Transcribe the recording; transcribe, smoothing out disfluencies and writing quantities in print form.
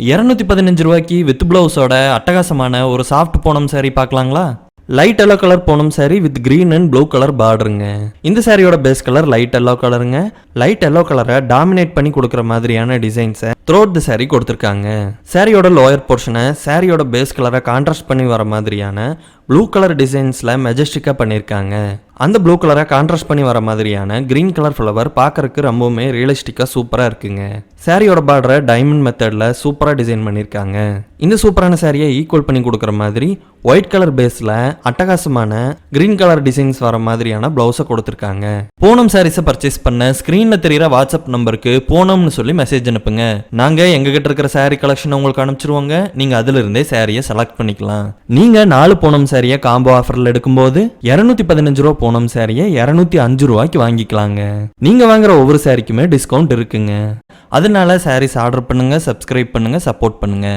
215 ரூபாய்க்கு வித் பிளவுஸோட அட்டகாசமான ஒரு சாஃப்ட் பூனம் saree பார்க்கலாங்களா? Light yellow colour Poonam saree with green and blue colour பார்டருங்க. இந்த சாரியோட பேஸ் கலர் லைட் எல்லோ கலருங்க. லைட் எல்லோ கலரை டாமினேட் பண்ணி கொடுக்குற மாதிரியான டிசைன்ஸை த்ரோட் தி saree கொடுத்துருக்காங்க. சாரியோட லோயர் போர்ஷனை சாரியோட பேஸ் கலரை கான்ட்ராஸ்ட் பண்ணி வர மாதிரியான ப்ளூ கலர் டிசைன்ஸில் மெஜஸ்டிக்காக பண்ணியிருக்காங்க. அந்த ப்ளூ கலரை கான்ட்ராஸ்ட் பண்ணி வர மாதிரியான கிரீன் கலர் ஃப்ளவர் பார்க்கறதுக்கு ரொம்பவுமே ரியலிஸ்டிக்காக சூப்பராக இருக்குங்க. சாரியோட பார்டரை டைமண்ட் மெத்தடில் சூப்பராக டிசைன் பண்ணியிருக்காங்க. இந்த சூப்பரான சாரியை ஈக்குவல் பண்ணி கொடுக்குற மாதிரி ஒயிட் கலர் பேஸில் அட்டகாசமான கிரீன் கலர் டிசைன்ஸ் வர மாதிரியான ப்ளவுஸை கொடுத்துருக்காங்க. பூனம் சாரீஸை பர்ச்சேஸ் பண்ண ஸ்க்ரீனில் தெரிகிற வாட்ஸ்அப் நம்பருக்கு பூனம்னு சொல்லி மெசேஜ் அனுப்புங்க. நாங்கள் எங்ககிட்ட இருக்கிற சாரீ கலெக்ஷன் உங்களுக்கு அனுப்பிச்சிருவோங்க. நீங்கள் அதிலிருந்தே சாரியை செலக்ட் பண்ணிக்கலாம். நீங்கள் 4 பூனம் சாரியை காம்போ ஆஃபரில் எடுக்கும்போது 215 ரூபா பூனம் சாரியை 205 ரூபாய்க்கு வாங்கிக்கலாங்க. நீங்கள் வாங்குற ஒவ்வொரு சாரிக்குமே டிஸ்கவுண்ட் இருக்குங்க. அதனால சாரீஸ் ஆர்டர் பண்ணுங்க, சப்ஸ்கிரைப் பண்ணுங்க, சப்போர்ட் பண்ணுங்க.